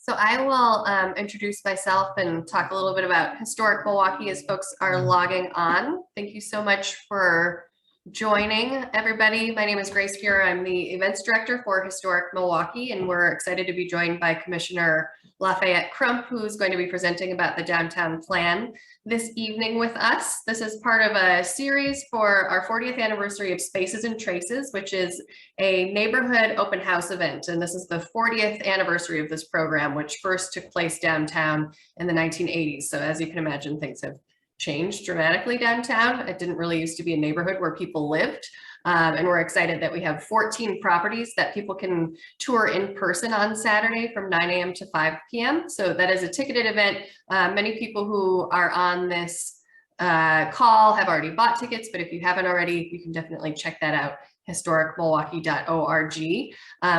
So I will introduce myself and talk a little bit about historic Milwaukee as folks are logging on. Thank you so much for joining, everybody. My name is Grace Fuhrer. I'm the events director for Historic Milwaukee, and we're excited to be joined by Commissioner Lafayette Crump, who's going to be presenting about the downtown plan this evening with us. This is part of a series for our 40th anniversary of Spaces and Traces, which is a neighborhood open house event. And this is the 40th anniversary of this program, which first took place downtown in the 1980s. So as you can imagine, things have changed dramatically downtown. It didn't really used to be a neighborhood where people lived. And we're excited that we have 14 properties that people can tour in person on Saturday from 9 a.m. to 5 p.m. So that is a ticketed event. Many people who are on this call have already bought tickets, but if you haven't already, you can definitely check that out. historicmilwaukee.org.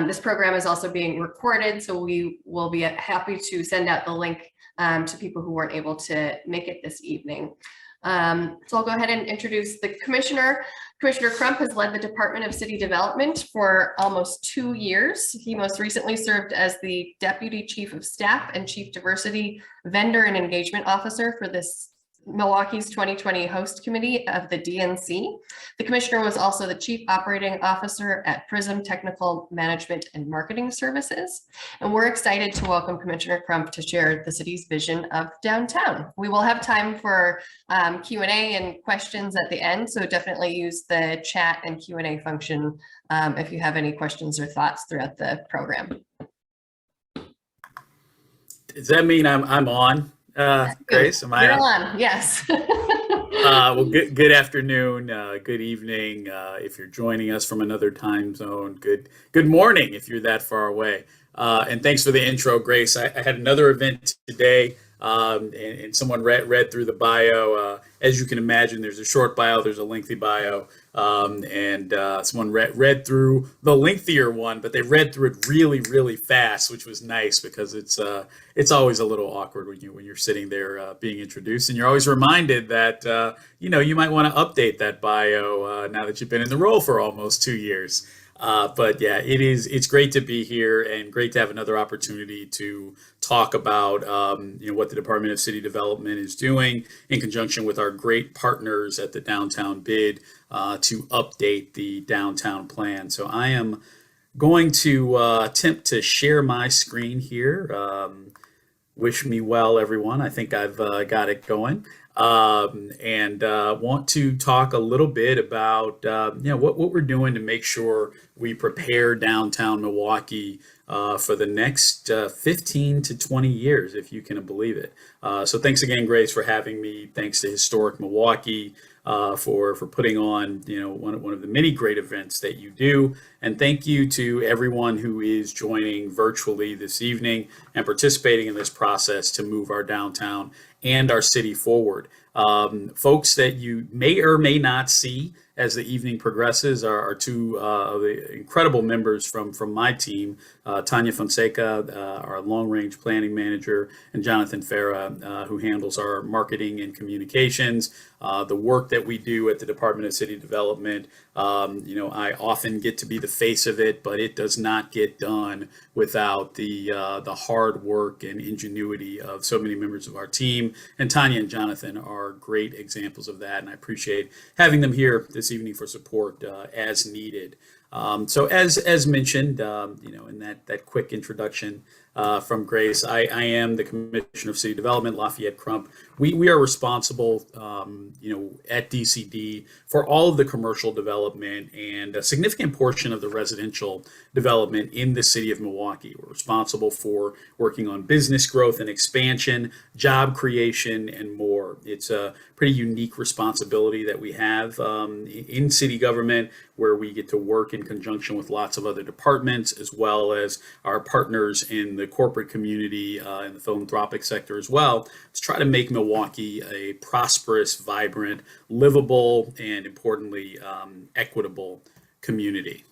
This program is also being recorded, so we will be happy to send out the link to people who weren't able to make it this evening. So I'll go ahead and introduce the commissioner. Commissioner Crump has led the Department of City Development for almost 2 years. He most recently served as the Deputy Chief of Staff and Chief Diversity Vendor and Engagement Officer for this Milwaukee's 2020 host committee of the DNC. The commissioner was also the chief operating officer at Prism Technical Management and Marketing Services. And we're excited to welcome Commissioner Crump to share the city's vision of downtown. We will have time for Q&A and questions at the end, so definitely use the chat and Q&A function if you have any questions or thoughts throughout the program. Does that mean I'm on? Grace, am I on? Yes. Well, good afternoon, good evening. If you're joining us from another time zone, good morning if you're that far away. And thanks for the intro, Grace. I had another event today, and someone read through the bio. As you can imagine, there's a short bio, there's a lengthy bio, and someone read through the lengthier one, but they read through it really fast, which was nice because it's always a little awkward when you're sitting there being introduced, and you're always reminded that you might want to update that bio now that you've been in the role for almost 2 years. But yeah, it's great to be here and great to have another opportunity to talk about what the Department of City Development is doing in conjunction with our great partners at the downtown bid to update the downtown plan. So I am going to attempt to share my screen here. Wish me well, everyone. I think I've got it going. And want to talk a little bit about what we're doing to make sure we prepare downtown Milwaukee for the next 15 to 20 years, if you can believe it. So thanks again, Grace, for having me. Thanks to Historic Milwaukee for putting on one of the many great events that you do, and thank you to everyone who is joining virtually this evening and participating in this process to move our downtown and our city forward. Folks that you may or may not see as the evening progresses are two of the incredible members from my team, Tanya Fonseca, our long-range planning manager, and Jonathan Farah, who handles our marketing and communications. The work that we do at the Department of City Development, I often get to be the face of it, but it does not get done without the hard work and ingenuity of so many members of our team. And Tanya and Jonathan are great examples of that, and I appreciate having them here this evening for support as needed. So as mentioned, in that quick introduction from Grace, I am the Commissioner of City Development, Lafayette Crump. We are responsible, at DCD for all of the commercial development and a significant portion of the residential development in the city of Milwaukee. We're responsible for working on business growth and expansion, job creation, and more. It's a pretty unique responsibility that we have in city government, where we get to work in conjunction with lots of other departments, as well as our partners in the corporate community and the philanthropic sector as well, to try to make Milwaukee a prosperous, vibrant, livable, and importantly, equitable community.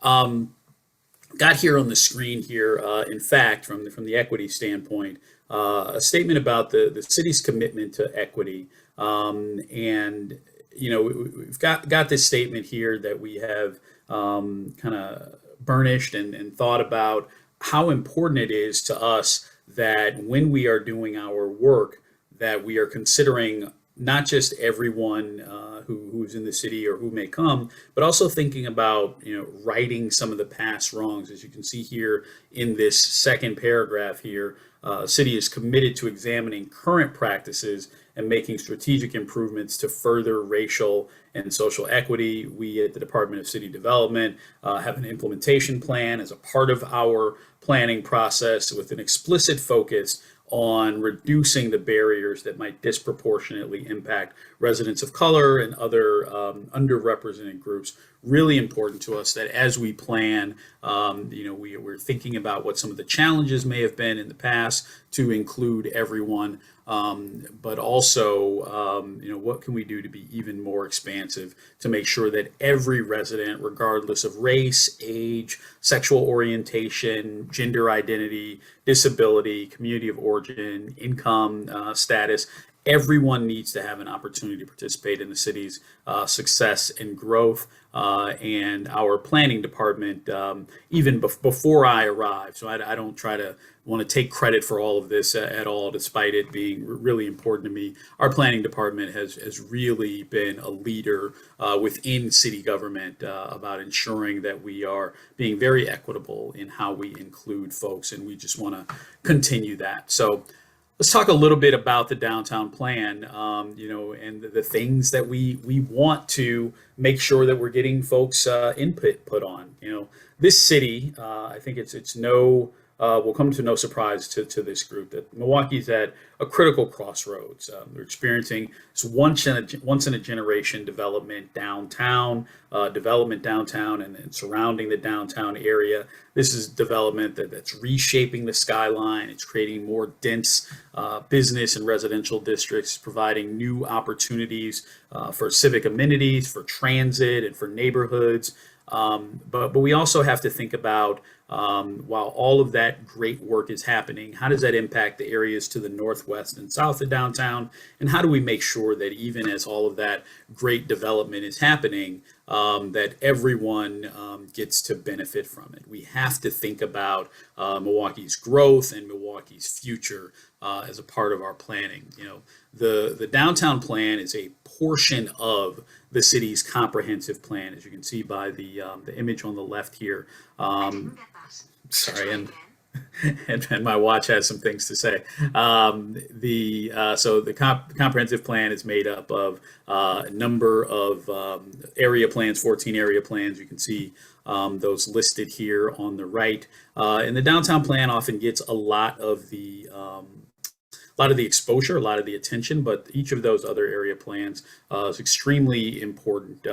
Got here on the screen here, in fact, from the equity standpoint, a statement about the city's commitment to equity. And we've got this statement here that we have kind of burnished and thought about how important it is to us that when we are doing our work, that we are considering not just everyone who's in the city or who may come, but also thinking about righting some of the past wrongs. As you can see here in this second paragraph here, city is committed to examining current practices and making strategic improvements to further racial and social equity. We at the Department of City Development have an implementation plan as a part of our planning process with an explicit focus on reducing the barriers that might disproportionately impact residents of color and other underrepresented groups. Really important to us that as we plan, we're thinking about what some of the challenges may have been in the past to include everyone, but also, what can we do to be even more expansive to make sure that every resident, regardless of race, age, sexual orientation, gender identity, disability, community of origin, income status, everyone needs to have an opportunity to participate in the city's success and growth. And our planning department, even before I arrived, so I don't try to want to take credit for all of this at all, despite it being really important to me. Our planning department has really been a leader within city government about ensuring that we are being very equitable in how we include folks, and we just want to continue that. So let's talk a little bit about the downtown plan, and the things that we want to make sure that we're getting folks input put on. This city, I think it's no will come to no surprise to this group that Milwaukee's at a critical crossroads. We're experiencing this once in a generation development downtown, and surrounding the downtown area. This is development that's reshaping the skyline. It's creating more dense business and residential districts, providing new opportunities for civic amenities, for transit, and for neighborhoods. But we also have to think about, while all of that great work is happening, how does that impact the areas to the northwest and south of downtown? And how do we make sure that even as all of that great development is happening, that everyone gets to benefit from it? We have to think about Milwaukee's growth and Milwaukee's future as a part of our planning. The downtown plan is a portion of the city's comprehensive plan, as you can see by the image on the left here. Sorry, and my watch has some things to say. So the comprehensive plan is made up of a number of area plans, 14 area plans. You can see those listed here on the right. And the downtown plan often gets a lot of the exposure, a lot of the attention, but each of those other area plans is extremely important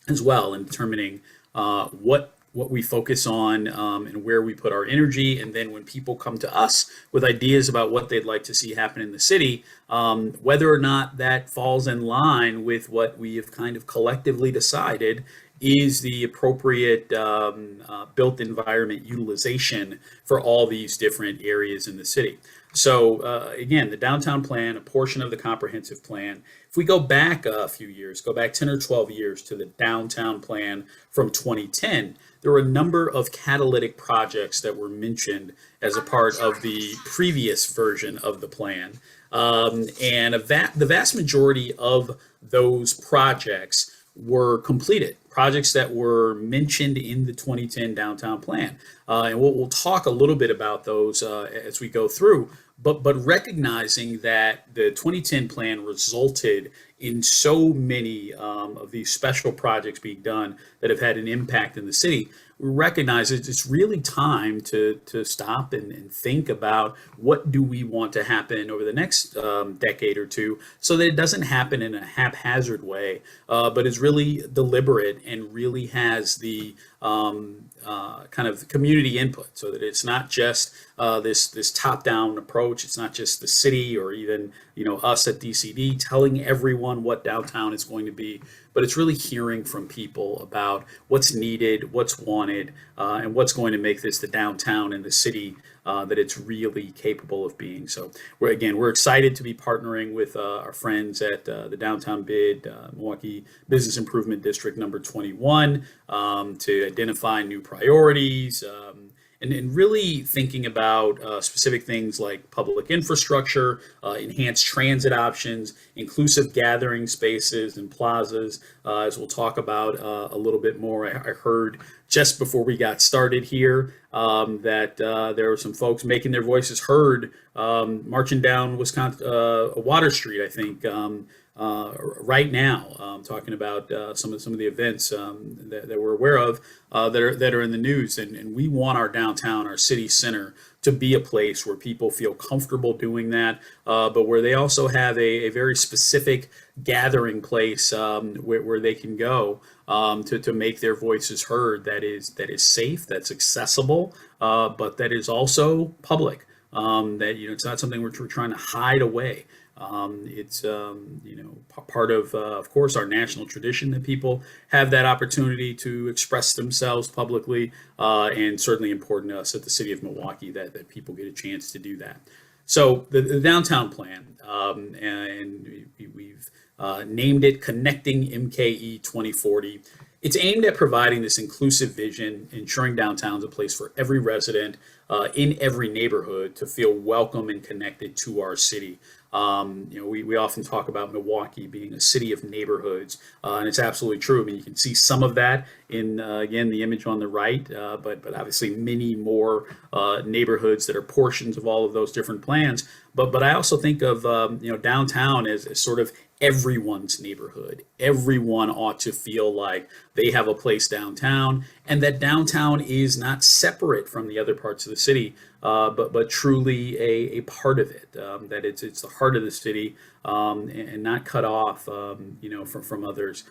as well in determining what we focus on and where we put our energy. And then when people come to us with ideas about what they'd like to see happen in the city, whether or not that falls in line with what we have kind of collectively decided is the appropriate built environment utilization for all these different areas in the city. So again, the downtown plan, a portion of the comprehensive plan. If we go back a few years, go back 10 or 12 years to the downtown plan from 2010, there were a number of catalytic projects that were mentioned as a part of the previous version of the plan. And the vast majority of those projects were completed, projects that were mentioned in the 2010 downtown plan. And we'll talk a little bit about those as we go through, but recognizing that the 2010 plan resulted in so many of these special projects being done that have had an impact in the city, we recognize it's really time to stop and think about what do we want to happen over the next decade or two, so that it doesn't happen in a haphazard way, but is really deliberate and really has the kind of community input, so that it's not just this top-down approach. It's not just the city or even us at DCD telling everyone what downtown is going to be, but it's really hearing from people about what's needed, what's wanted, and what's going to make this the downtown and the city that it's really capable of being. So we're excited to be partnering with our friends at the Downtown Bid, Milwaukee Business Improvement District number 21, to identify new priorities and really thinking about specific things like public infrastructure, enhanced transit options, inclusive gathering spaces and plazas, as we'll talk about a little bit more. I heard just before we got started here that there were some folks making their voices heard, marching down Wisconsin Water Street, I think. Right now, talking about some of the events that we're aware of that are in the news, and we want our downtown, our city center, to be a place where people feel comfortable doing that, but where they also have a very specific gathering place where they can go to make their voices heard. That is safe, that's accessible, but that is also public. That it's not something we're trying to hide away. It's part of course, our national tradition that people have that opportunity to express themselves publicly, and certainly important to us at the City of Milwaukee that people get a chance to do that. So the downtown plan, and we've named it Connecting MKE 2040. It's aimed at providing this inclusive vision, ensuring downtown is a place for every resident in every neighborhood to feel welcome and connected to our city. We often talk about Milwaukee being a city of neighborhoods, and it's absolutely true. I mean, you can see some of that in, again, the image on the right, but obviously many more neighborhoods that are portions of all of those different plans. But I also think of, downtown as sort of everyone's neighborhood. Everyone ought to feel like they have a place downtown, and that downtown is not separate from the other parts of the city, but truly a part of it. That it's the heart of the city, and not cut off, from others.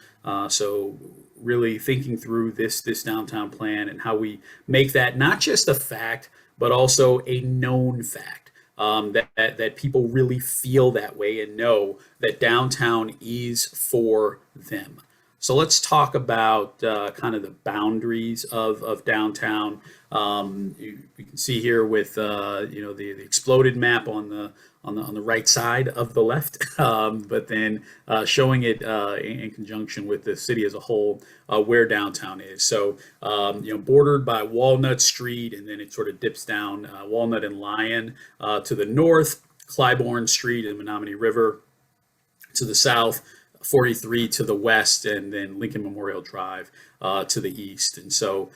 So really thinking through this downtown plan and how we make that not just a fact, but also a known fact. That people really feel that way and know that downtown is for them. So let's talk about kind of the boundaries of downtown. You can see here with the exploded map on the right side of the left, but then showing it in conjunction with the city as a whole, where downtown is. So bordered by Walnut Street, and then it sort of dips down Walnut and Lion to the north, Clybourne Street and Menominee River to the south, 43 to the west, and then Lincoln Memorial Drive to the east. And so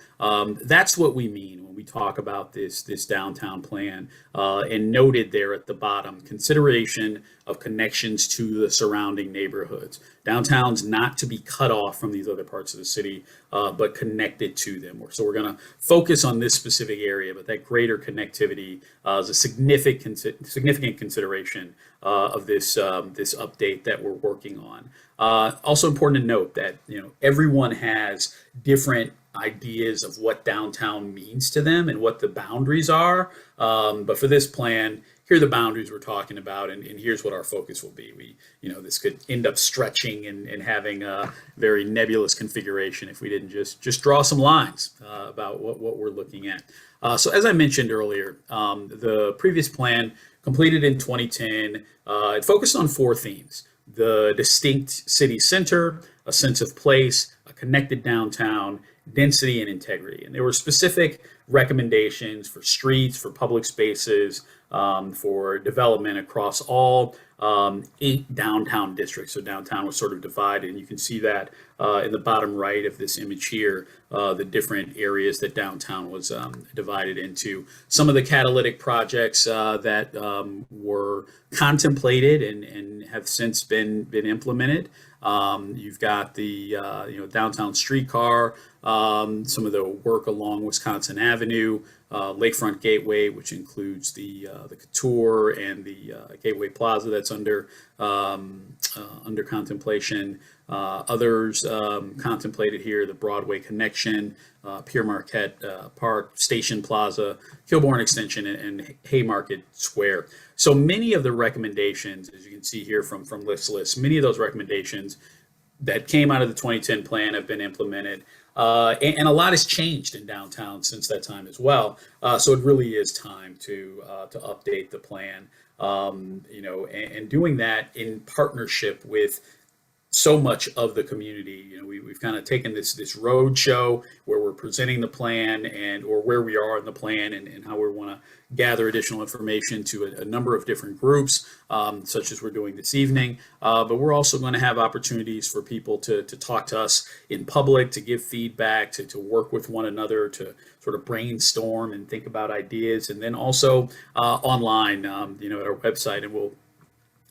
that's what we mean when we talk about this downtown plan, and noted there at the bottom, consideration of connections to the surrounding neighborhoods. Downtown's not to be cut off from these other parts of the city, but connected to them. So we're going to focus on this specific area, but that greater connectivity is a significant consideration of this update that we're working on. Also important to note that everyone has different ideas of what downtown means to them and what the boundaries are. But for this plan, here are the boundaries we're talking about, and here's what our focus will be. This could end up stretching and having a very nebulous configuration if we didn't just draw some lines about what we're looking at. So as I mentioned earlier, the previous plan completed in 2010, it focused on 4 themes: the distinct city center, a sense of place, a connected downtown, density, and integrity. And there were specific recommendations for streets, for public spaces, for development across all 8 downtown districts. So downtown was sort of divided, and you can see that in the bottom right of this image here, the different areas that downtown was divided into. Some of the catalytic projects that were contemplated and have since been implemented. You've got the downtown streetcar, some of the work along Wisconsin Avenue, Lakefront Gateway, which includes the Couture and the Gateway Plaza that's under contemplation. Others contemplated here: the Broadway connection, Pierre Marquette Park, Station Plaza, Kilbourne Extension, and Haymarket Square. So many of the recommendations, as you can see here from this list, many of those recommendations that came out of the 2010 plan have been implemented. And a lot has changed in downtown since that time as well. So it really is time to update the plan, and doing that in partnership with so much of the community. We've kind of taken this road show where we're presenting the plan and or where we are in the plan and how we want to gather additional information to a number of different groups, such as we're doing this evening. But we're also going to have opportunities for people to talk to us in public, to give feedback, to work with one another, to sort of brainstorm and think about ideas, and then also online, at our website, and we'll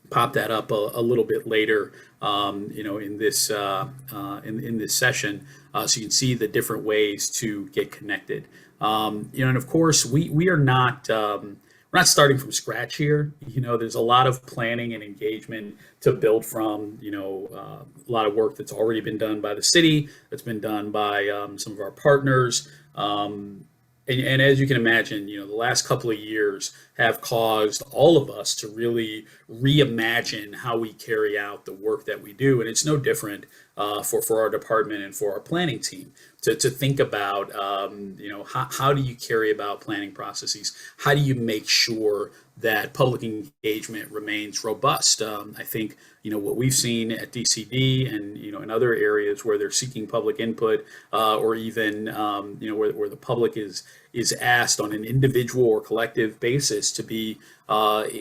pop that up a little bit later, in this in this session, so you can see the different ways to get connected. And of course, we are not we're not starting from scratch here. There's a lot of planning and engagement to build from. A lot of work that's already been done by the city, that's been done by some of our partners. And as you can imagine, the last couple of years have caused all of us to really reimagine how we carry out the work that we do. And it's no different for our department and for our planning team to think about, how do you carry about planning processes? How do you make sure that public engagement remains robust? I think, what we've seen at DCD and, in other areas where they're seeking public input, or even, where the public is asked on an individual or collective basis to be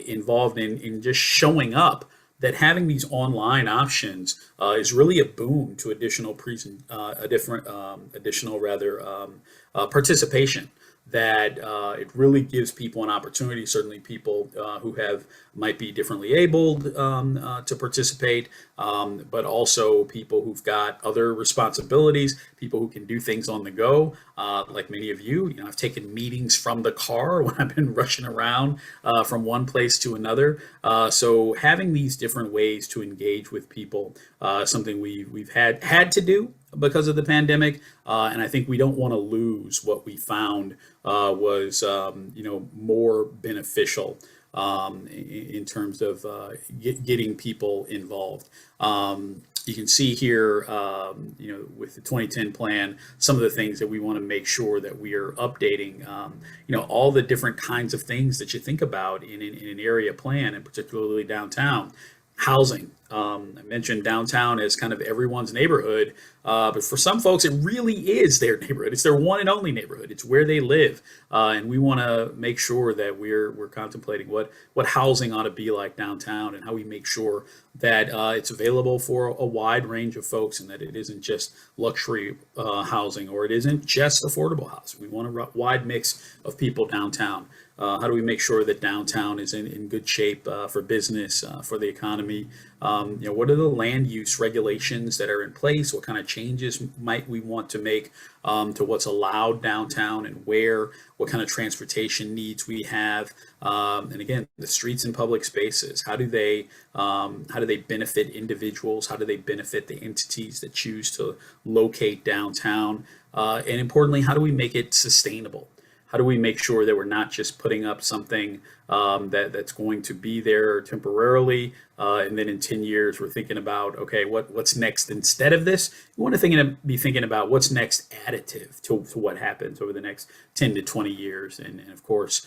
involved in just showing up, that having these online options is really a boon to participation. That it really gives people an opportunity, certainly people who might be differently abled, to participate, but also people who've got other responsibilities, people who can do things on the go, like many of you. I've taken meetings from the car when I've been rushing around from one place to another. So having these different ways to engage with people, something we've had to do because of the pandemic, and I think we don't want to lose what we found was more beneficial in terms of getting people involved. You can see here, with the 2010 plan, some of the things that we want to make sure that we are updating. All the different kinds of things that you think about in an area plan, and particularly downtown. Housing. I mentioned downtown as kind of everyone's neighborhood, but for some folks, it really is their neighborhood. It's their one and only neighborhood. It's where they live, and we want to make sure that we're contemplating what housing ought to be like downtown, and how we make sure that it's available for a wide range of folks, and that it isn't just luxury housing, or it isn't just affordable housing. We want a wide mix of people downtown. How do we make sure that downtown is in good shape for business, for the economy? What are the land use regulations that are in place? What kind of changes might we want to make to what's allowed downtown and where? What kind of transportation needs we have? And again, the streets and public spaces. How do they benefit individuals? How do they benefit the entities that choose to locate downtown? And importantly, how do we make it sustainable? How do we make sure that we're not just putting up something that's going to be there temporarily, and then in 10 years we're thinking about, okay, what's next instead of this? We want to be thinking about what's next additive to what happens over the next 10 to 20 years, and of course,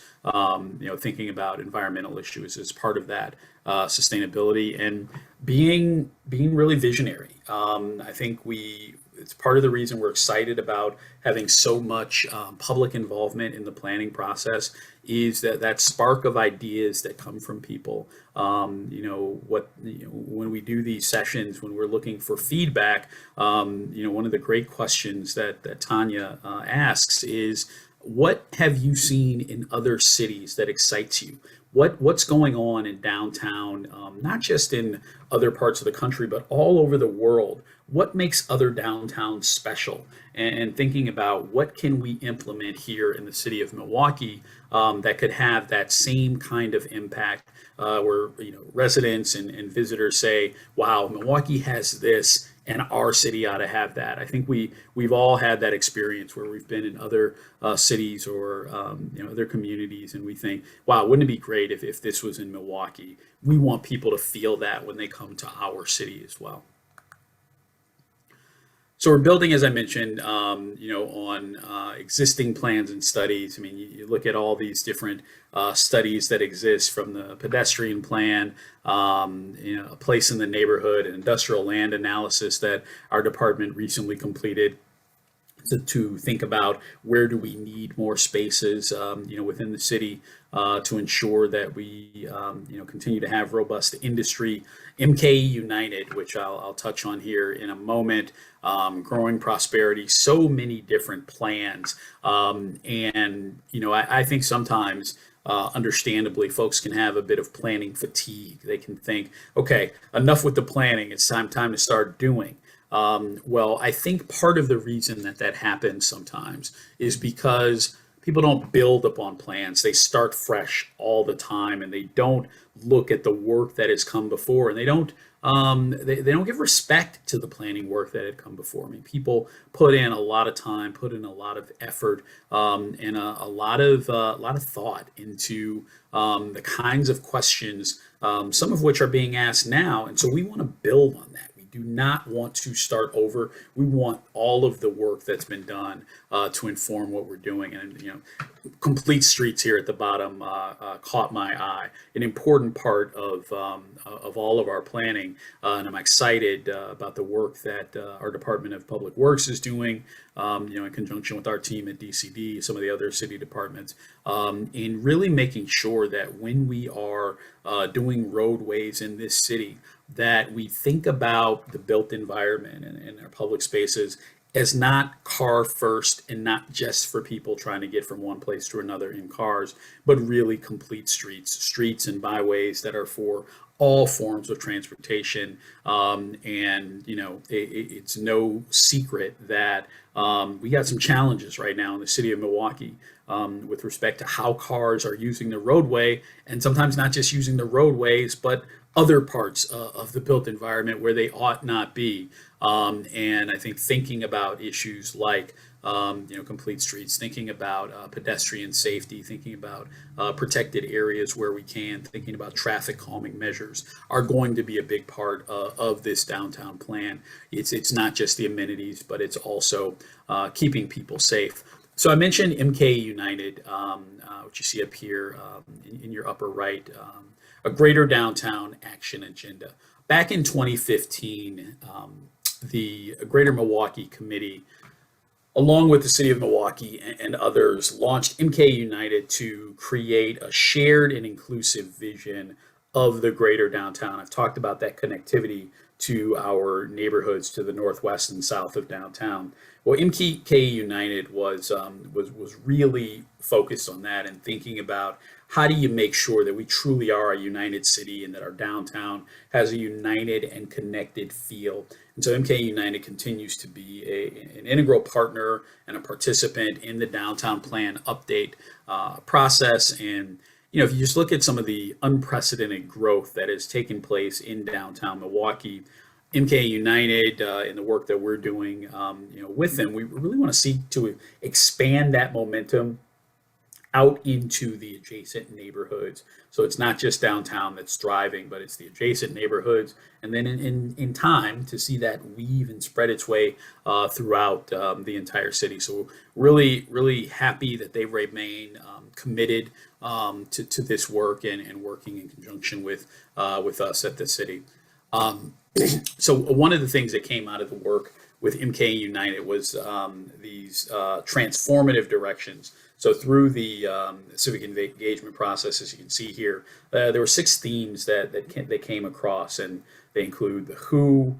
thinking about environmental issues as part of that, sustainability, and being really visionary. I think it's part of the reason we're excited about having so much public involvement in the planning process, is that spark of ideas that come from people. When we do these sessions, when we're looking for feedback, one of the great questions that Tanya asks is, what have you seen in other cities that excites you? What's going on in downtown, not just in other parts of the country, but all over the world? What makes other downtowns special? And thinking about what can we implement here in the city of Milwaukee that could have that same kind of impact, where residents and visitors say, wow, Milwaukee has this, and our city ought to have that. I think we've all had that experience where we've been in other cities or other communities, and we think, wow, wouldn't it be great if this was in Milwaukee? We want people to feel that when they come to our city as well. So we're building, as I mentioned, on existing plans and studies. I mean, you look at all these different studies that exist, from the pedestrian plan, a place in the neighborhood, an industrial land analysis that our department recently completed, to think about where do we need more spaces, within the city, to ensure that we, continue to have robust industry. MKE United, which I'll touch on here in a moment, growing prosperity, so many different plans. I think sometimes, understandably, folks can have a bit of planning fatigue. They can think, okay, enough with the planning, it's time to start doing. Well, I think part of the reason that happens sometimes is because people don't build upon plans. They start fresh all the time, and they don't look at the work that has come before, and they don't give respect to the planning work that had come before. I mean, people put in a lot of time, put in a lot of effort, and a lot of thought into the kinds of questions, some of which are being asked now, and so we want to build on that. Do not want to start over. We want all of the work that's been done to inform what we're doing. And complete streets here at the bottom caught my eye. An important part of all of our planning, and I'm excited about the work that our Department of Public Works is doing, in conjunction with our team at DCD, some of the other city departments, in really making sure that when we are doing roadways in this city, that we think about the built environment and our public spaces as not car first, and not just for people trying to get from one place to another in cars, but really complete streets and byways that are for all forms of transportation. It's no secret that we got some challenges right now in the city of Milwaukee, with respect to how cars are using the roadway, and sometimes not just using the roadways, but other parts of the built environment where they ought not be. And I think thinking about issues like complete streets, thinking about pedestrian safety, thinking about protected areas where we can, thinking about traffic calming measures are going to be a big part of this downtown plan. It's not just the amenities, but it's also keeping people safe. So I mentioned MK United, which you see up here in your upper right, a Greater Downtown Action Agenda. Back in 2015, the Greater Milwaukee Committee, along with the City of Milwaukee and others, launched MK United to create a shared and inclusive vision of the Greater Downtown. I've talked about that connectivity to our neighborhoods to the northwest and south of downtown. Well, MK United was really focused on that, and thinking about how do you make sure that we truly are a united city, and that our downtown has a united and connected feel. And so MK United continues to be an integral partner and a participant in the downtown plan update process. And if you just look at some of the unprecedented growth that has taken place in downtown Milwaukee, MK United, in the work that we're doing, with them, we really want to seek to expand that momentum out into the adjacent neighborhoods. So it's not just downtown that's thriving, but it's the adjacent neighborhoods. And then in time to see that weave and spread its way throughout the entire city. So really, really happy that they remain committed to this work and working in conjunction with us at the city. So one of the things that came out of the work with MK United was these transformative directions. So through the civic engagement process, as you can see here, there were 6 themes that came across, and they include the who,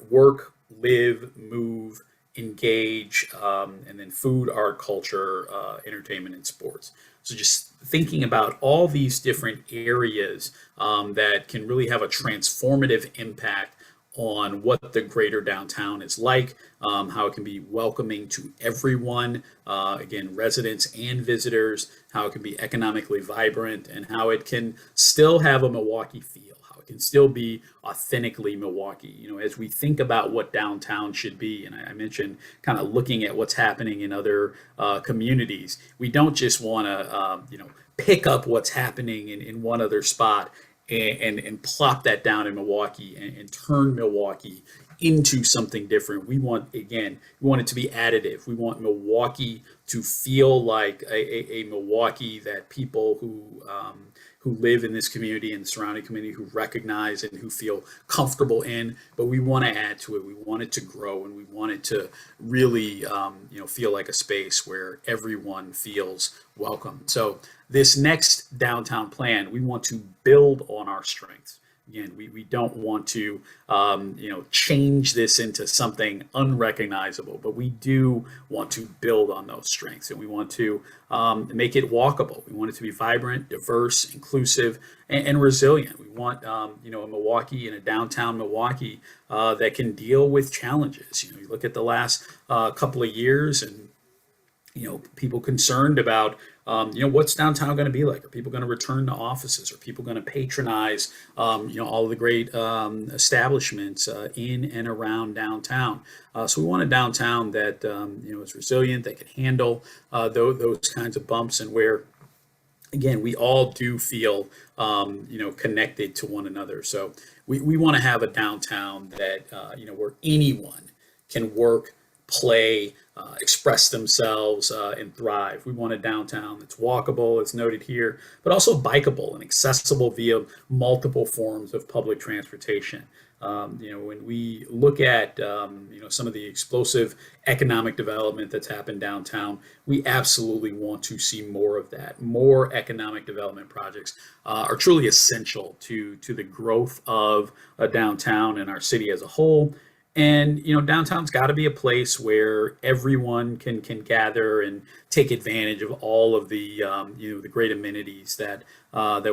work, live, move, engage, and then food, art, culture, entertainment, and sports. So just thinking about all these different areas that can really have a transformative impact on what the greater downtown is like, how it can be welcoming to everyone, again, residents and visitors, how it can be economically vibrant, and how it can still have a Milwaukee feel, how it can still be authentically Milwaukee. As we think about what downtown should be, and I mentioned kind of looking at what's happening in other communities, we don't just want to, pick up what's happening in one other spot and plop that down in Milwaukee and turn Milwaukee into something different. We want it to be additive. We want Milwaukee to feel like a Milwaukee that people who live in this community and the surrounding community who recognize and who feel comfortable in, but we want to add to it. We want it to grow, and we want it to really, feel like a space where everyone feels welcome. So this next downtown plan, we want to build on our strengths. Again, we don't want to, change this into something unrecognizable, but we do want to build on those strengths, and we want to make it walkable. We want it to be vibrant, diverse, inclusive, and resilient. We want, a Milwaukee and a downtown Milwaukee that can deal with challenges. You look at the last couple of years, and people concerned about, what's downtown going to be like? Are people going to return to offices? Are people going to patronize, all of the great establishments in and around downtown? So we want a downtown that, is resilient, that can handle those kinds of bumps, and where, again, we all do feel, connected to one another. So we want to have a downtown that, where anyone can work, play, express themselves, and thrive. We want a downtown that's walkable, it's noted here, but also bikeable and accessible via multiple forms of public transportation. When we look at, some of the explosive economic development that's happened downtown, we absolutely want to see more of that. More economic development projects are truly essential to the growth of a downtown and our city as a whole. And downtown's got to be a place where everyone can gather and take advantage of all of the the great amenities that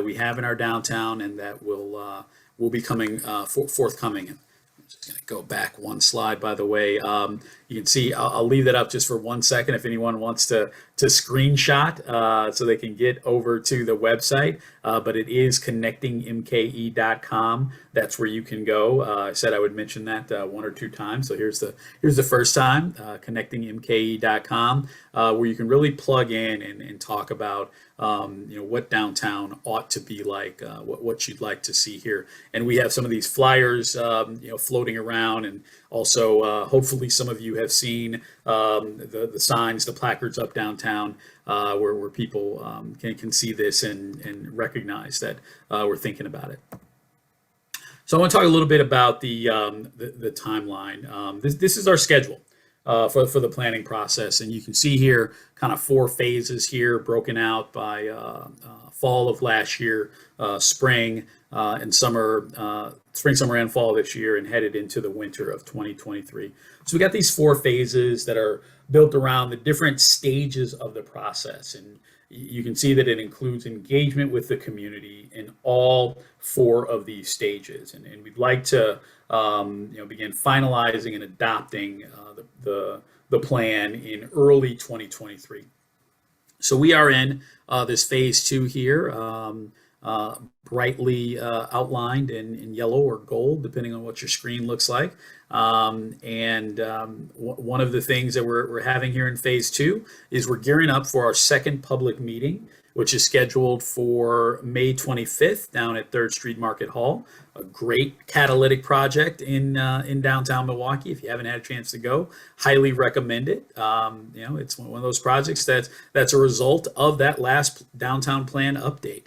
we have in our downtown, and that will be coming forthcoming. I'm just going to go back one slide, by the way. You can see I'll leave that up just for 1 second if anyone wants to screenshot so they can get over to the website. But it is connectingmke.com. That's where you can go. I said I would mention that one or two times. So here's the first time, connectingmke.com, where you can really plug in and talk about what downtown ought to be like, what you'd like to see here. And we have some of these flyers floating around, and also hopefully some of you have seen the signs, the placards up downtown, where people can see this and recognize that we're thinking about it. So I want to talk a little bit about the timeline. This is our schedule for the planning process, and you can see here kind of 4 phases here, broken out by fall of last year, spring and summer, spring, summer, and fall this year, and headed into the winter of 2023. So we got these 4 phases that are built around the different stages of the process, and you can see that it includes engagement with the community in all 4 of these stages, and we'd like to begin finalizing and adopting the plan in early 2023. So we are in this phase 2 here, brightly outlined in yellow or gold, depending on what your screen looks like. One of the things that we're having here in phase 2 is we're gearing up for our second public meeting, which is scheduled for May 25th down at 3rd Street Market Hall. A great catalytic project in downtown Milwaukee. If you haven't had a chance to go, highly recommend it. It's one of those projects that's a result of that last downtown plan update.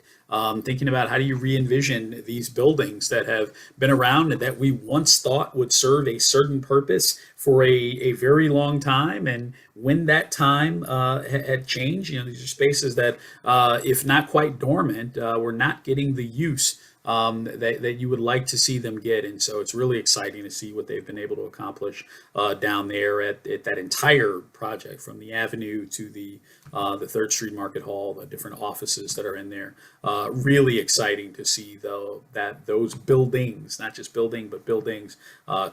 Thinking about how do you re-envision these buildings that have been around and that we once thought would serve a certain purpose for a very long time, and when that time had changed, these are spaces that, if not quite dormant, were not getting the use that you would like to see them get. And so it's really exciting to see what they've been able to accomplish down there at that entire project, from the avenue to the 3rd Street Market Hall, the different offices that are in there. Really exciting to see, though, that those buildings, not just building, but buildings,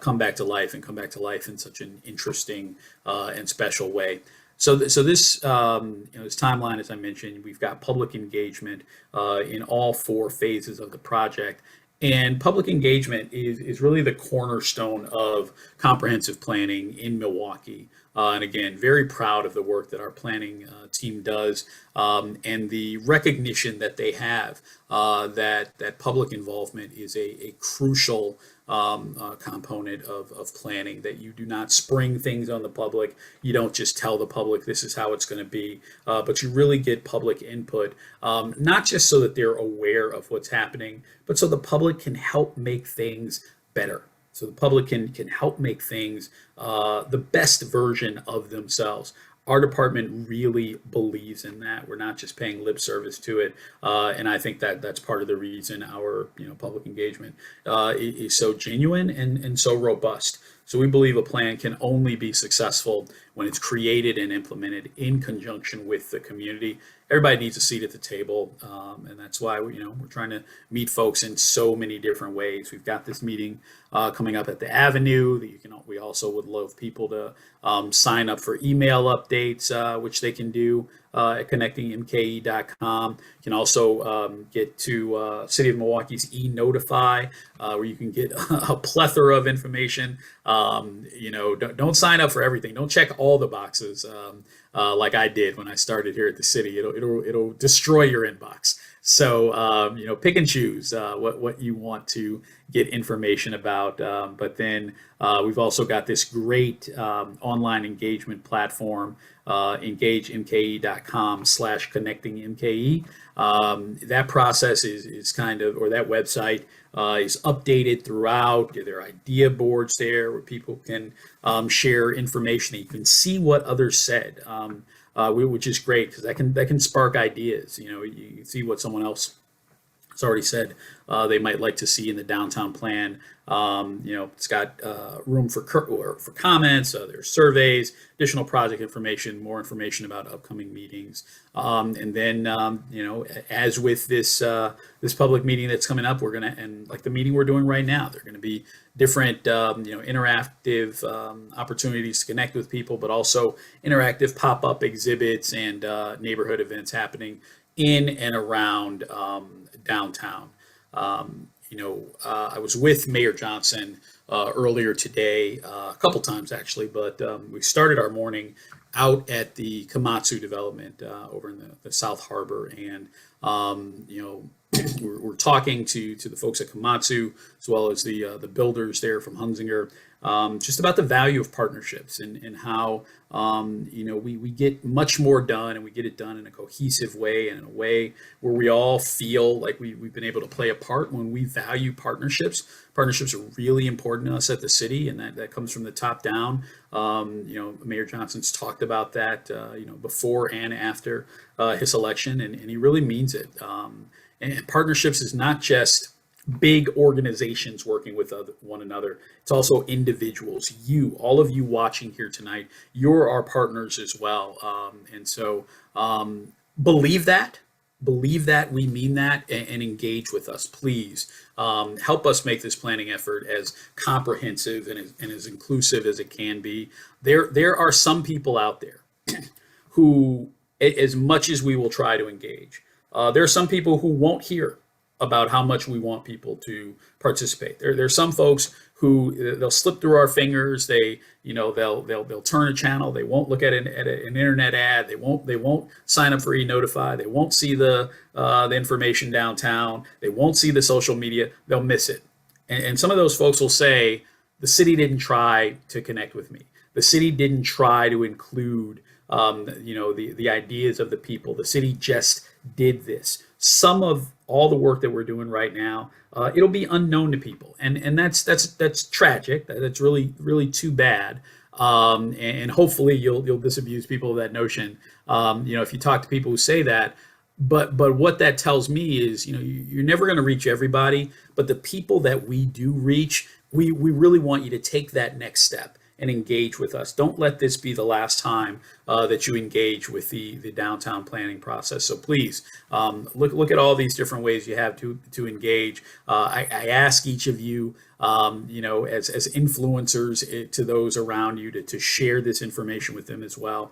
come back to life, and come back to life in such an interesting and special way. So this this timeline, as I mentioned, we've got public engagement in all 4 phases of the project. And public engagement is really the cornerstone of comprehensive planning in Milwaukee. And again, very proud of the work that our planning team does, and the recognition that they have, that public involvement is a crucial component of planning, that you do not spring things on the public. You don't just tell the public this is how it's going to be, but you really get public input, not just so that they're aware of what's happening, but so the public can help make things better. So the public can help make things the best version of themselves. Our department really believes in that. We're not just paying lip service to it, and I think that that's part of the reason our public engagement is so genuine and so robust. So we believe a plan can only be successful when it's created and implemented in conjunction with the community. Everybody needs a seat at the table, and that's why we're trying to meet folks in so many different ways. We've got this meeting coming up at the Avenue. That we also would love people to sign up for email updates, which they can do at connectingmke.com. You can also get to City of Milwaukee's e-Notify, where you can get a plethora of information. Don't sign up for everything. Don't check all the boxes like I did when I started here at the city. It'll destroy your inbox. So pick and choose what you want to get information about. But then we've also got this great online engagement platform, engagemke.com/connectingmke. That process is that website is updated throughout. There are idea boards there where people can share information. You can see what others said, which is great because that can spark ideas. You see what someone else has already said they might like to see in the downtown plan. It's got room for comments. There's surveys, additional project information, more information about upcoming meetings, and then as with this public meeting that's coming up, and like the meeting we're doing right now, there are going to be different interactive opportunities to connect with people, but also interactive pop-up exhibits and neighborhood events happening in and around downtown. I was with Mayor Johnson earlier today, a couple times actually, but we started our morning out at the Komatsu development over in the South Harbor, and we're talking to the folks at Komatsu as well as the builders there from Hunzinger, just about the value of partnerships and how we get much more done, and we get it done in a cohesive way and in a way where we all feel like we've been able to play a part when we value partnerships. Partnerships are really important to us at the city, and that comes from the top down. Mayor Johnson's talked about that before and after his election, and he really means it. And partnerships is not just big organizations working with one another. It's also individuals. All of you watching here tonight, you're our partners as well. And so believe that we mean that, and engage with us, please. Help us make this planning effort as comprehensive and as inclusive as it can be. There are some people out there who, as much as we will try to engage, there are some people who won't hear about how much we want people to participate. There are some folks who they'll slip through our fingers. They'll turn a channel. They won't look at an internet ad. They won't sign up for e-Notify. They won't see the information downtown. They won't see the social media. They'll miss it. And some of those folks will say, the city didn't try to connect with me. The city didn't try to include the ideas of the people. The city just did this. Some of all the work that we're doing right now, it'll be unknown to people, and that's tragic. That's really, really too bad. And hopefully you'll disabuse people of that notion. If you talk to people who say that, but what that tells me is, you're never going to reach everybody, but the people that we do reach, we really want you to take that next step and engage with us. Don't let this be the last time that you engage with the downtown planning process. So please look at all these different ways you have to engage. I ask each of you, as influencers to those around you, to share this information with them as well,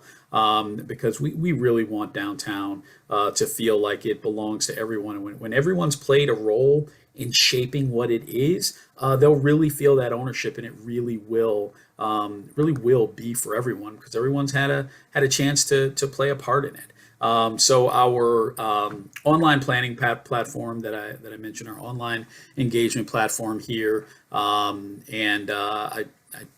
because we really want downtown to feel like it belongs to everyone. And when everyone's played a role in shaping what it is, they'll really feel that ownership, and it really will be for everyone, because everyone's had a chance to play a part in it. So our online planning platform that I mentioned, our online engagement platform here, and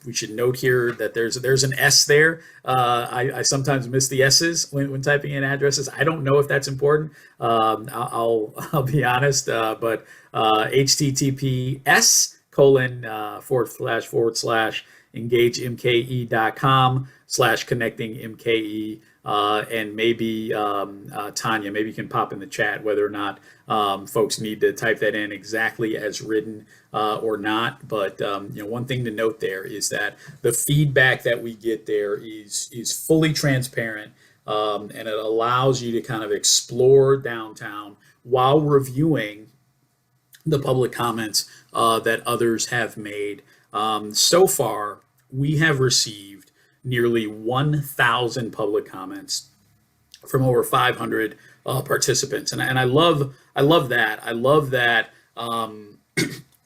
we should note here that there's an S there. I sometimes miss the S's when typing in addresses. I don't know if that's important. I'll be honest, but HTTPS colon / engagemke.com/connectingmke. And maybe Tanya, maybe you can pop in the chat whether or not folks need to type that in exactly as written or not. But one thing to note there is that the feedback that we get there is fully transparent, and it allows you to kind of explore downtown while reviewing the public comments that others have made. So far, we have received nearly 1,000 public comments from over 500 participants, and I love that. I love that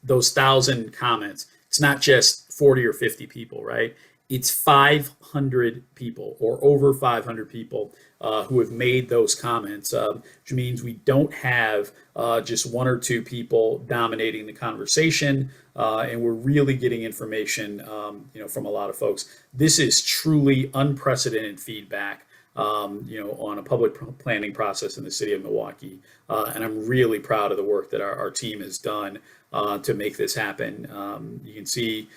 those 1,000 comments. It's not just 40 or 50 people, right? It's 500 people, or over 500 people who have made those comments, which means we don't have just one or two people dominating the conversation, and we're really getting information, from a lot of folks. This is truly unprecedented feedback, on a public planning process in the city of Milwaukee, and I'm really proud of the work that our team has done to make this happen. You can see,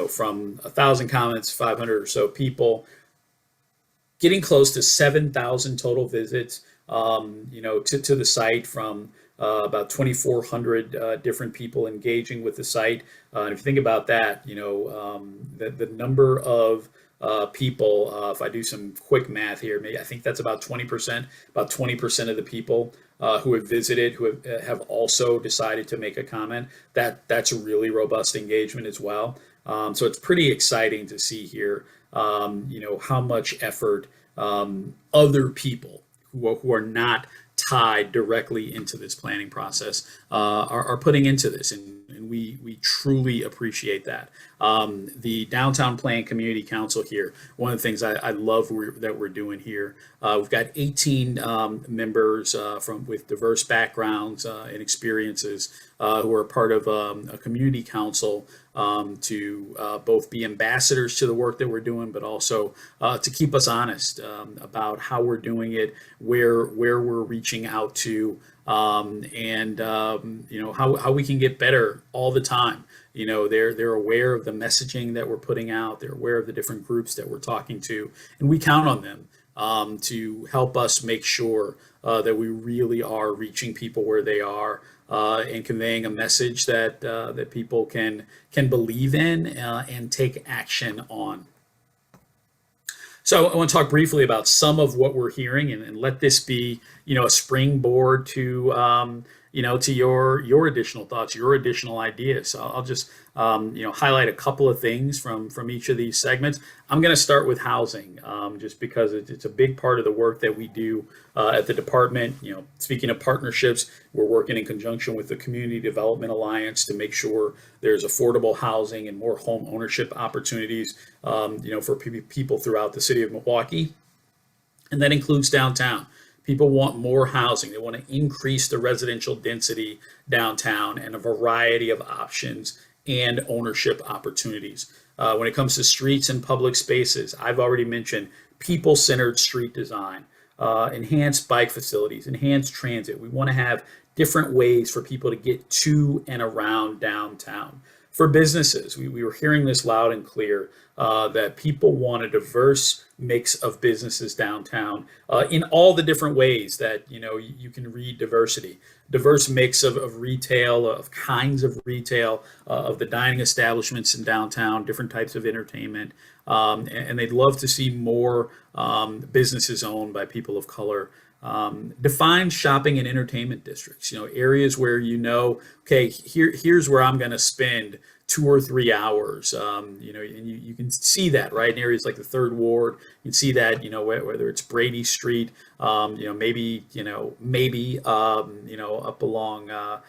from 1,000 comments, 500 or so people, getting close to 7,000 total visits, to the site, from about 2,400 different people engaging with the site. And if you think about that, the number of people, if I do some quick math here, maybe I think that's about 20%. About 20% of the people who have visited, who have also decided to make a comment. That's a really robust engagement as well. So it's pretty exciting to see here, how much effort other people who are not tied directly into this planning process are putting into this, and we truly appreciate that. The Downtown Plan Community Council here, one of the things I love that we're doing here, we've got 18 members with diverse backgrounds and experiences who are part of a community council to both be ambassadors to the work that we're doing, but also to keep us honest about how we're doing it, where we're reaching out to, and how we can get better all the time. They're aware of the messaging that we're putting out. They're aware of the different groups that we're talking to, and we count on them to help us make sure that we really are reaching people where they are, and conveying a message that people can believe in and take action on. So I want to talk briefly about some of what we're hearing, and let this be, a springboard to, to your additional thoughts, your additional ideas. So I'll just, highlight a couple of things from each of these segments. I'm going to start with housing, just because it's a big part of the work that we do at the department. Speaking of partnerships, we're working in conjunction with the Community Development Alliance to make sure there's affordable housing and more home ownership opportunities, for people throughout the city of Milwaukee. And that includes downtown. People want more housing. They want to increase the residential density downtown, and a variety of options and ownership opportunities. When it comes to streets and public spaces, I've already mentioned people-centered street design, enhanced bike facilities, enhanced transit. We want to have different ways for people to get to and around downtown. For businesses, we were hearing this loud and clear, that people want a diverse mix of businesses downtown, in all the different ways that you can read diversity. Diverse mix of retail, of kinds of retail, of the dining establishments in downtown, different types of entertainment, and they'd love to see more businesses owned by people of color. Define shopping and entertainment districts, areas where, okay, here's where I'm going to spend 2 or 3 hours, and you can see that, right, in areas like the Third Ward. You can see that, whether it's Brady Street, maybe up along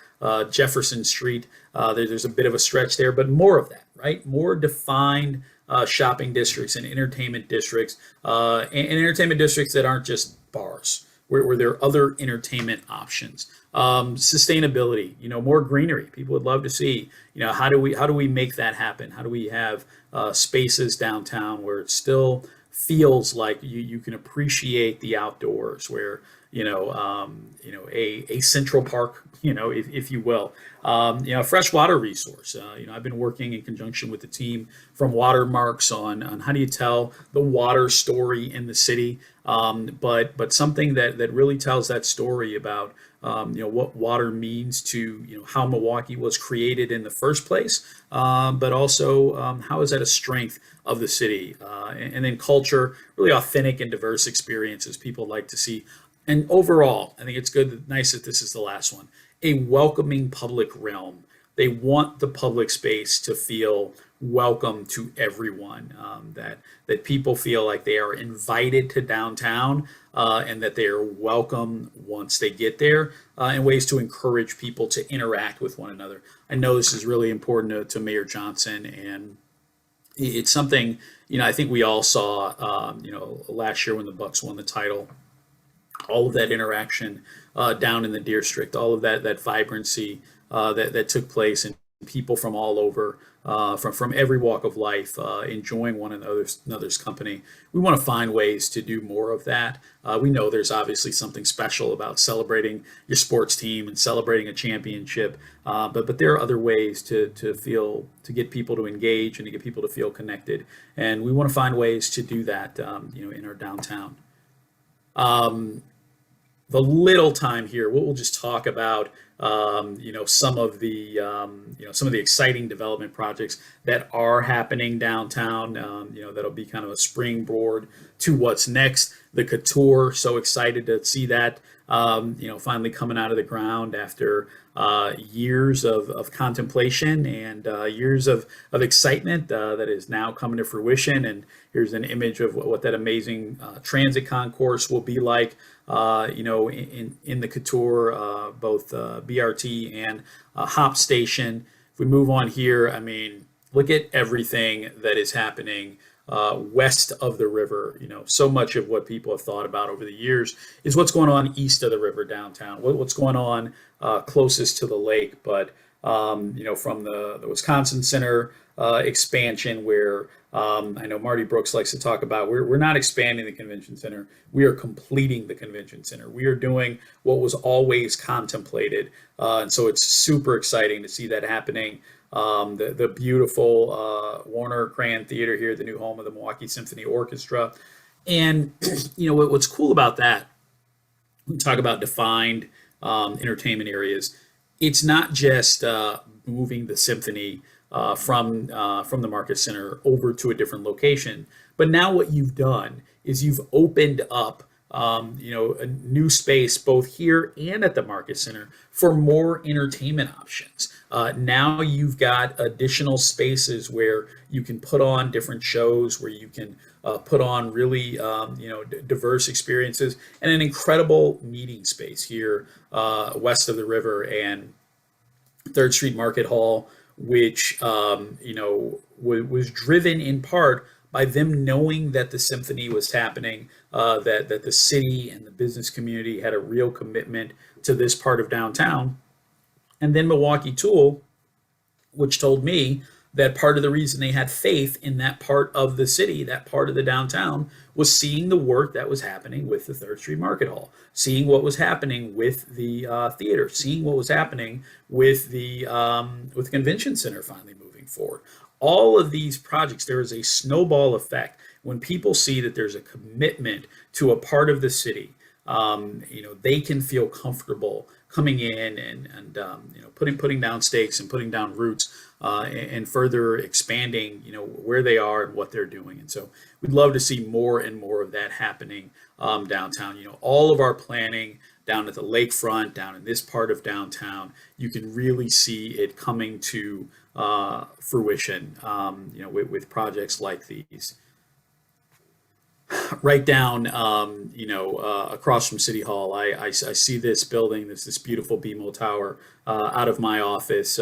Jefferson Street. There's a bit of a stretch there, but more of that, right? More defined shopping districts and entertainment districts, and entertainment districts that aren't just bars, where there are other entertainment options. Sustainability, more greenery. People would love to see, how do we make that happen? How do we have spaces downtown where it still feels like you can appreciate the outdoors, where a central park, if you will, a freshwater resource. I've been working in conjunction with the team from Watermarks on how do you tell the water story in the city, but something that really tells that story about what water means to how Milwaukee was created in the first place, but also how is that a strength of the city, and then culture, really authentic and diverse experiences people like to see. And overall, I think it's nice that this is the last one, a welcoming public realm. They want the public space to feel welcome to everyone, that people feel like they are invited to downtown, and that they are welcome once they get there, and ways to encourage people to interact with one another. I know this is really important to Mayor Johnson, and it's something, I think we all saw, last year when the Bucks won the title. All of that interaction down in the district, all of that vibrancy that took place, and people from all over, from every walk of life, enjoying one another's company. We want to find ways to do more of that. We know there's obviously something special about celebrating your sports team and celebrating a championship, but there are other ways to get people to engage and to get people to feel connected, and we want to find ways to do that, in our downtown. The little time here, we'll just talk about some of the exciting development projects that are happening downtown. That'll be kind of a springboard to what's next. The Couture, so excited to see that finally coming out of the ground after years of contemplation and years of excitement that is now coming to fruition. And here's an image of what that amazing transit concourse will be like, in the Couture, both BRT and Hop Station. If we move on here, I mean, look at everything that is happening west of the river. So much of what people have thought about over the years is what's going on east of the river downtown, what's going on closest to the lake. But from the Wisconsin Center expansion, where I know Marty Brooks likes to talk about, we're not expanding the convention center, we are completing the convention center. We are doing what was always contemplated, and so it's super exciting to see that happening. The beautiful Warner Grand Theater here, the new home of the Milwaukee Symphony Orchestra. And what's cool about that, we talk about defined entertainment areas. It's not just moving the symphony from the Market Center over to a different location, but now what you've done is you've opened up a new space both here and at the Market Center for more entertainment options. Now you've got additional spaces where you can put on different shows, where you can put on really diverse experiences, and an incredible meeting space here west of the river, and 3rd Street Market Hall, which was driven in part by them knowing that the symphony was happening, that the city and the business community had a real commitment to this part of downtown. And then Milwaukee Tool, which told me that part of the reason they had faith in that part of the city, that part of the downtown, was seeing the work that was happening with the 3rd Street Market Hall, seeing what was happening with the theater, seeing what was happening with the convention center finally moving forward. All of these projects, there is a snowball effect when people see that there's a commitment to a part of the city, they can feel comfortable coming in and putting down stakes and putting down roots and further expanding where they are and what they're doing. And so we'd love to see more and more of that happening downtown. All of our planning down at the lakefront, down in this part of downtown, you can really see it coming to fruition, with projects like these. Right down, across from City Hall, I see this building, this beautiful BMO tower out of my office.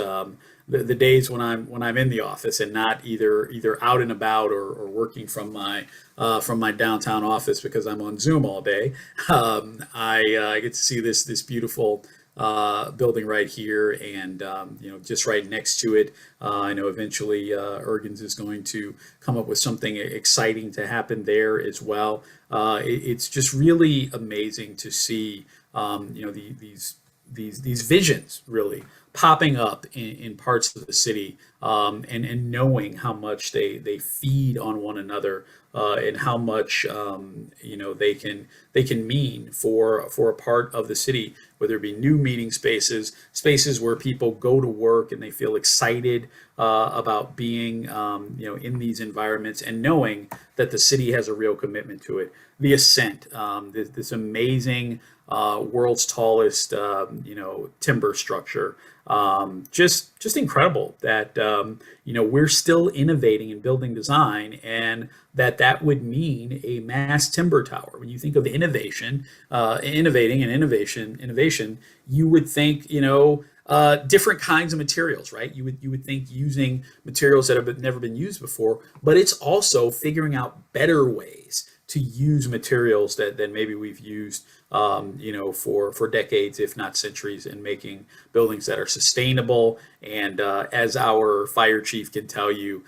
The days when I'm in the office and not either out and about or working from my downtown office because I'm on Zoom all day, I get to see this beautiful building right here, and just right next to it. I know eventually Ergens is going to come up with something exciting to happen there as well. It's just really amazing to see these visions really popping up in parts of the city, and knowing how much they feed on one another, and how much they can mean for a part of the city, whether it be new meeting spaces where people go to work and they feel excited about being in these environments, and knowing that the city has a real commitment to it. The Ascent, this amazing world's tallest timber structure. Just incredible that we're still innovating in building design, and that would mean a mass timber tower. When you think of innovation, innovation, you would think different kinds of materials, right? You would think using materials that have never been used before, but it's also figuring out better ways to use materials that maybe we've used for decades, if not centuries, in making buildings that are sustainable and, as our fire chief can tell you,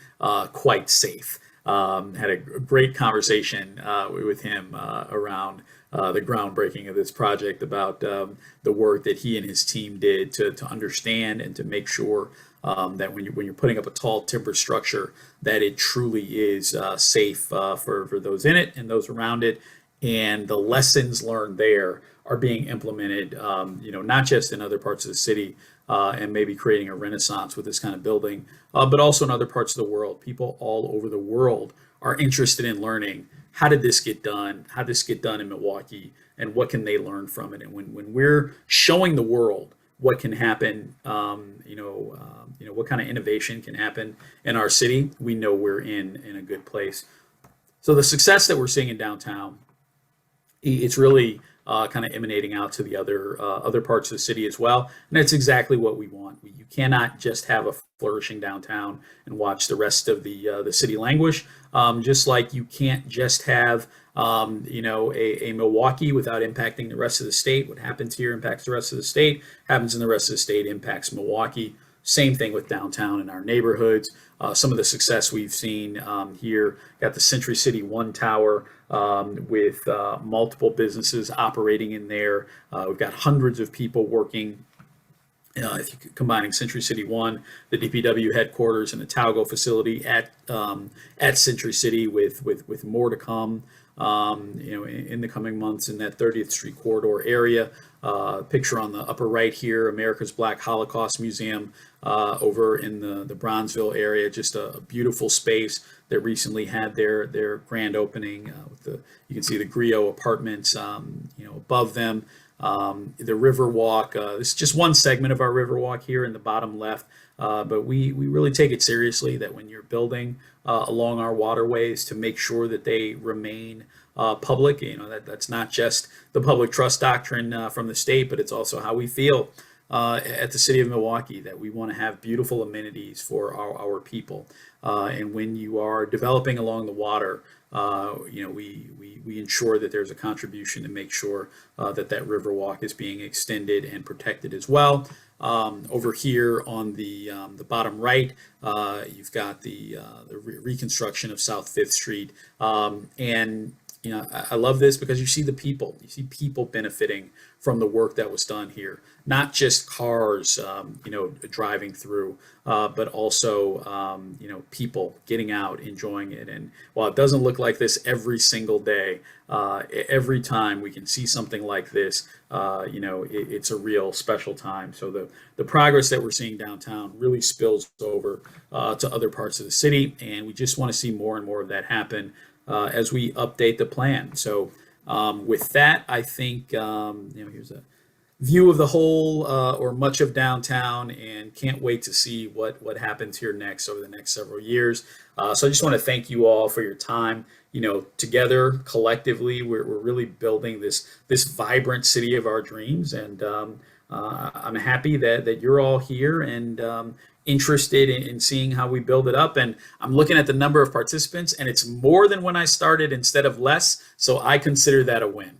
quite safe. Had a great conversation with him around the groundbreaking of this project, about the work that he and his team did to understand and to make sure that when you're putting up a tall timber structure, that it truly is safe for those in it and those around it. And the lessons learned there are being implemented, not just in other parts of the city, and maybe creating a renaissance with this kind of building, but also in other parts of the world. People all over the world are interested in learning, how did this get done? How did this get done in Milwaukee? And what can they learn from it? And when we're showing the world what can happen, what kind of innovation can happen in our city, we know we're in a good place. So the success that we're seeing in downtown, it's really kind of emanating out to the other parts of the city as well, and that's exactly what we want. You cannot just have a flourishing downtown and watch the rest of the city languish. Just like you can't just have a Milwaukee without impacting the rest of the state. What happens here impacts the rest of the state. Happens in the rest of the state impacts Milwaukee. Same thing with downtown in our neighborhoods. Some of the success we've seen here, got the Century City 1 Tower with multiple businesses operating in there. We've got hundreds of people working. If you're combining Century City 1, the DPW headquarters, and the Talgo facility at Century City, with more to come, in the coming months in that 30th Street corridor area. Picture on the upper right here, America's Black Holocaust Museum over in the Bronzeville area. Just a beautiful space that recently had their grand opening. You can see the Griot Apartments, above them. The Riverwalk. This is just one segment of our Riverwalk here in the bottom left, but we really take it seriously that when you're building along our waterways, to make sure that they remain public. That's not just the public trust doctrine from the state, but it's also how we feel at the city of Milwaukee, that we want to have beautiful amenities for our people. And when you are developing along the water, we ensure that there's a contribution to make sure that Riverwalk is being extended and protected as well. Over here on the bottom right, you've got the reconstruction of South 5th Street, and I love this because you see the people. You see people benefiting from the work that was done here, not just cars, driving through, but also, people getting out, enjoying it. And while it doesn't look like this every single day, every time we can see something like this, it's a real special time. So the progress that we're seeing downtown really spills over to other parts of the city, and we just want to see more and more of that happen as we update the plan. So with that, I think here's a view of the whole or much of downtown, and can't wait to see what happens here next over the next several years. So I just want to thank you all for your time. Together collectively, we're really building this vibrant city of our dreams, and I'm happy that you're all here and interested in seeing how we build it up. And I'm looking at the number of participants, and it's more than when I started instead of less. So I consider that a win.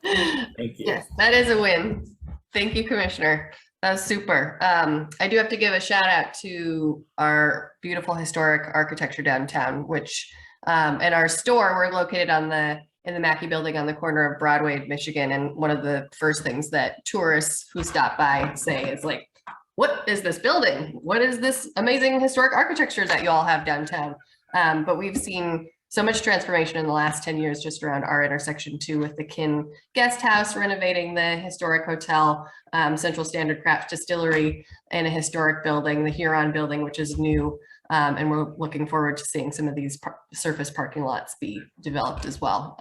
Thank you. Yes, that is a win. Thank you, Commissioner. That was super. I do have to give a shout out to our beautiful historic architecture downtown, which and our store, we're located in the Mackey building on the corner of Broadway and Michigan. And one of the first things that tourists who stop by say is like, what is this building? What is this amazing historic architecture that you all have downtown? But we've seen so much transformation in the last 10 years just around our intersection too, with the Kin Guest House renovating the historic hotel, Central Standard Craft Distillery in a historic building, the Huron building, which is new. And we're looking forward to seeing some of these surface parking lots be developed as well.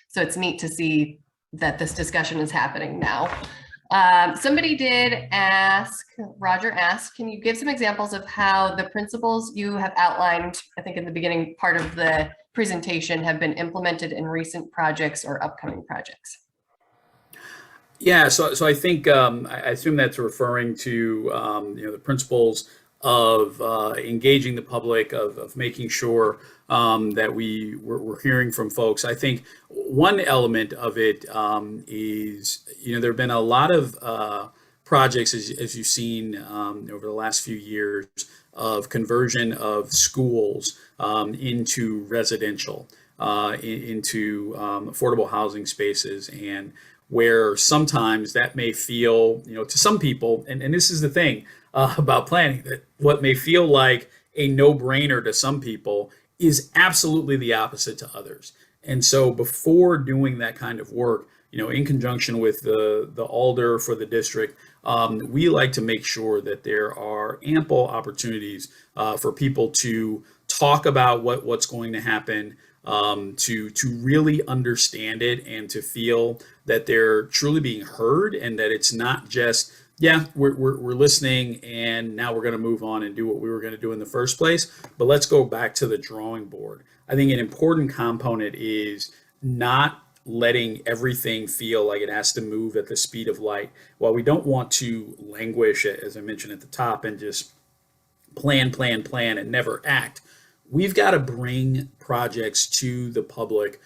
So it's neat to see that this discussion is happening now. Somebody did ask, Roger asked, can you give some examples of how the principles you have outlined, I think in the beginning part of the presentation, have been implemented in recent projects or upcoming projects? Yeah, so I think I assume that's referring to the principles of engaging the public, of making sure that we're hearing from folks. I think one element of it is, there have been a lot of projects, as you've seen over the last few years, of conversion of schools into residential, into affordable housing spaces, and where sometimes that may feel, to some people, and this is the thing about planning, that what may feel like a no-brainer to some people is absolutely the opposite to others. And so before doing that kind of work, in conjunction with the alder for the district, we like to make sure that there are ample opportunities for people to talk about what's going to happen, to really understand it, and to feel that they're truly being heard, and that it's not just, yeah, we're listening, and now we're going to move on and do what we were going to do in the first place, but let's go back to the drawing board. I think an important component is not letting everything feel like it has to move at the speed of light. While we don't want to languish, as I mentioned at the top, and just plan, and never act, we've got to bring projects to the public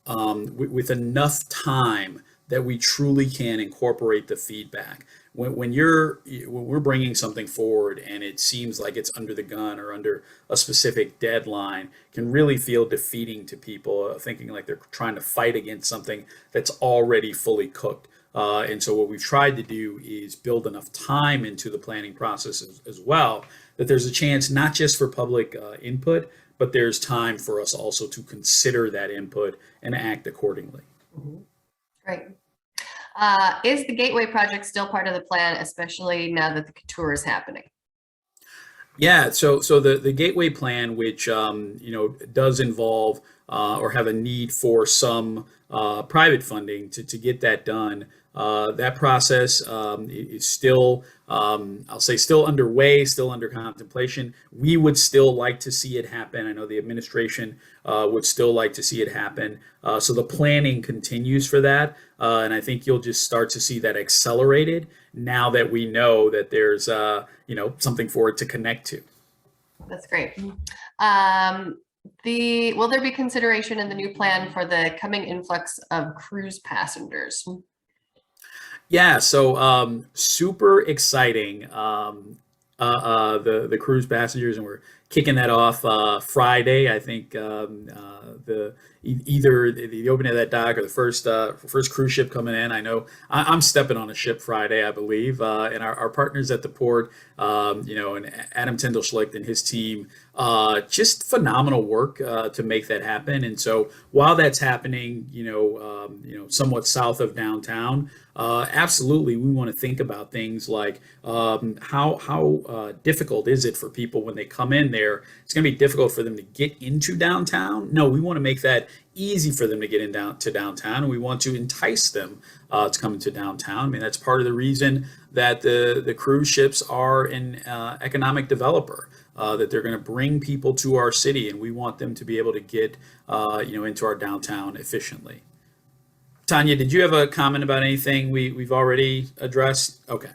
with enough time that we truly can incorporate the feedback. When we're bringing something forward and it seems like it's under the gun or under a specific deadline, can really feel defeating to people, thinking like they're trying to fight against something that's already fully cooked. And so what we've tried to do is build enough time into the planning process as well, that there's a chance not just for public input, but there's time for us also to consider that input and act accordingly. Mm-hmm. Great. Is the Gateway project still part of the plan, especially now that the tour is happening? Yeah, so the Gateway plan, which does involve or have a need for some private funding to get that done, that process is still, I'll say, still underway, still under contemplation. We would still like to see it happen. I know the administration would still like to see it happen. So the planning continues for that. And I think you'll just start to see that accelerated now that we know that there's something for it to connect to. That's great. Will there be consideration in the new plan for the coming influx of cruise passengers? Yeah, so super exciting. The cruise passengers, and we're kicking that off Friday. I think either the opening of that dock or the first cruise ship coming in. I know I'm stepping on a ship Friday, I believe, and our partners at the port, and Adam Tyndall Schlicht and his team, just phenomenal work to make that happen. And so while that's happening, somewhat south of downtown, absolutely, we want to think about things like how difficult is it for people when they come in there? It's going to be difficult for them to get into downtown. No, we want to make that easy for them to get to downtown, and we want to entice them to come into downtown. I mean, that's part of the reason that the cruise ships are an economic developer. That they're going to bring people to our city, and we want them to be able to get into our downtown efficiently. Tanya, did you have a comment about anything we've already addressed? Okay.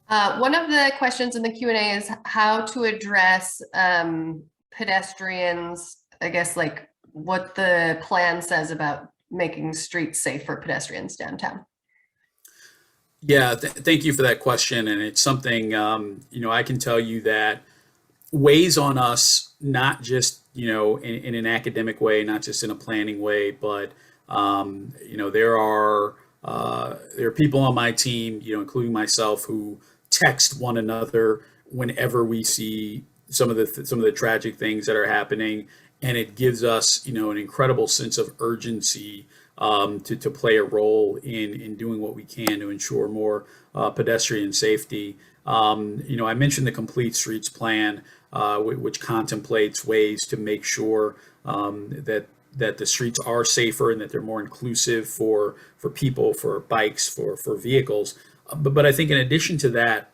One of the questions in the Q&A is how to address pedestrians, I guess, like what the plan says about making streets safe for pedestrians downtown. Yeah, thank you for that question. And it's something, I can tell you that weighs on us, not just, in an academic way, not just in a planning way, but, there are people on my team, including myself, who text one another whenever we see some of the tragic things that are happening. And it gives us, an incredible sense of urgency to play a role in doing what we can to ensure more pedestrian safety. I mentioned the Complete Streets Plan, which contemplates ways to make sure that the streets are safer and that they're more inclusive for people, for bikes, for vehicles. But I think in addition to that,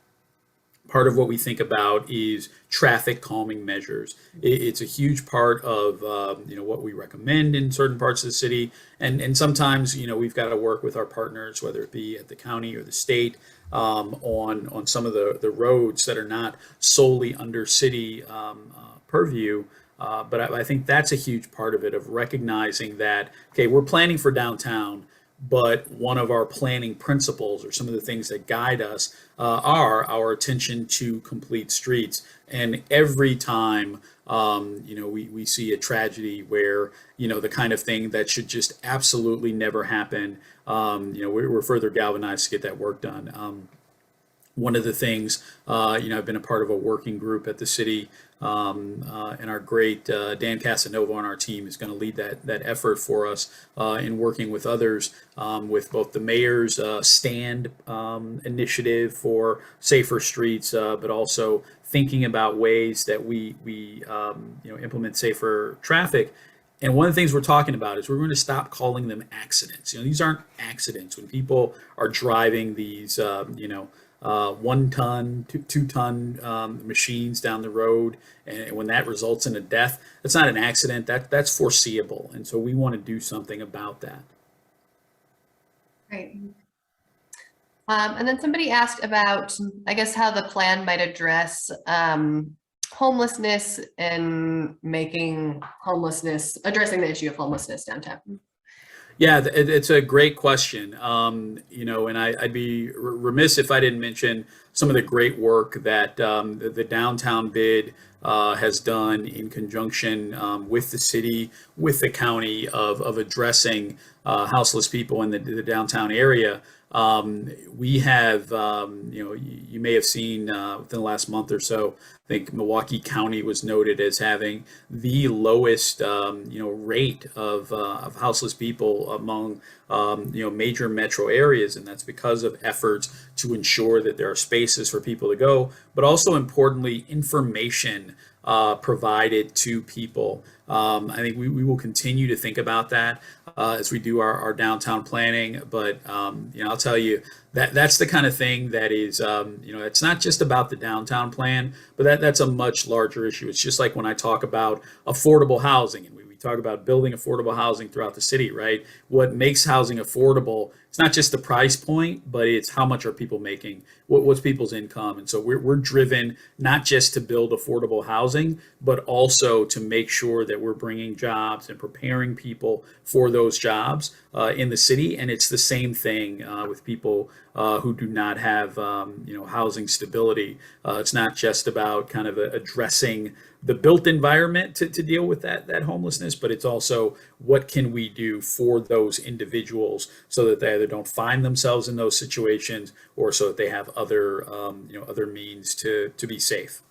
part of what we think about is traffic calming measures. It's a huge part of what we recommend in certain parts of the city, and sometimes we've got to work with our partners, whether it be at the county or the state, on some of the roads that are not solely under city purview. But I think that's a huge part of it, of recognizing that, okay, we're planning for downtown, but one of our planning principles, or some of the things that guide us, are our attention to complete streets. And every time, we see a tragedy where, the kind of thing that should just absolutely never happen, we're further galvanized to get that work done. One of the things, I've been a part of a working group at the city, and our great Dan Casanova on our team is going to lead that effort for us in working with others, with both the mayor's stand initiative for safer streets, but also thinking about ways that we implement safer traffic. And one of the things we're talking about is we're going to stop calling them accidents. These aren't accidents. When people are driving these, 1 ton, 2 ton machines down the road, and when that results in a death, that's not an accident. That's foreseeable, and so we want to do something about that. Great. And then somebody asked about, I guess, how the plan might address homelessness and addressing the issue of homelessness downtown. Yeah, it's a great question. And I'd be remiss if I didn't mention some of the great work that the downtown bid has done in conjunction with the city, with the county, of addressing houseless people in the downtown area. We have, you may have seen within the last month or so, I think Milwaukee County was noted as having the lowest, rate of houseless people among, major metro areas, and that's because of efforts to ensure that there are spaces for people to go, but also importantly, information provided to people. I think we will continue to think about that as we do our downtown planning. But I'll tell you that's the kind of thing that is, it's not just about the downtown plan, but that's a much larger issue. It's just like when I talk about affordable housing, and we talk about building affordable housing throughout the city, right? What makes housing affordable? it's not just the price point, but it's how much are people making, what's people's income. And so we're driven not just to build affordable housing, but also to make sure that we're bringing jobs and preparing people for those jobs in the city. And it's the same thing with people who do not have housing stability. It's not just about kind of addressing the built environment to deal with that homelessness, but it's also what can we do for those individuals so that they either don't find themselves in those situations or so that they have other other means to be safe.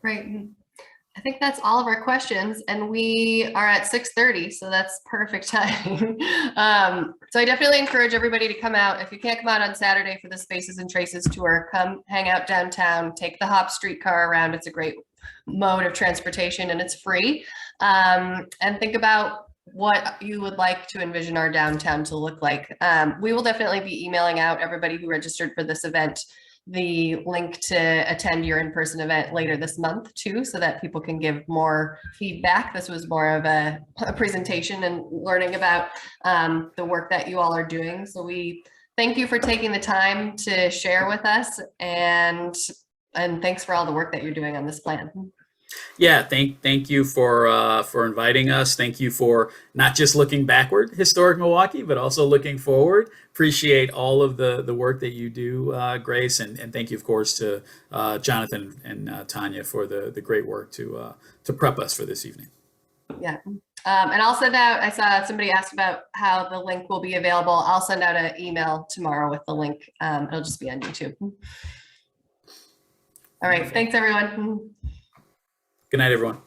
Right. I think that's all of our questions, and we are at 6:30, so that's perfect timing. So I definitely encourage everybody to come out. If you can't come out on Saturday for the Spaces and Traces tour, come hang out downtown, take the Hop streetcar around. It's a great mode of transportation and it's free. And think about what you would like to envision our downtown to look like. We will definitely be emailing out everybody who registered for this event the link to attend your in-person event later this month too, so that people can give more feedback. This was more of a presentation and learning about the work that you all are doing. So we thank you for taking the time to share with us, and thanks for all the work that you're doing on this plan. Yeah, thank you for inviting us. Thank you for not just looking backward, historic Milwaukee, but also looking forward. Appreciate all of the work that you do, Grace, and thank you, of course, to Jonathan and Tanya for the great work to prep us for this evening. Yeah, and I'll send out. I saw somebody asked about how the link will be available. I'll send out an email tomorrow with the link. It'll just be on YouTube. All right, thanks everyone. Good night, everyone.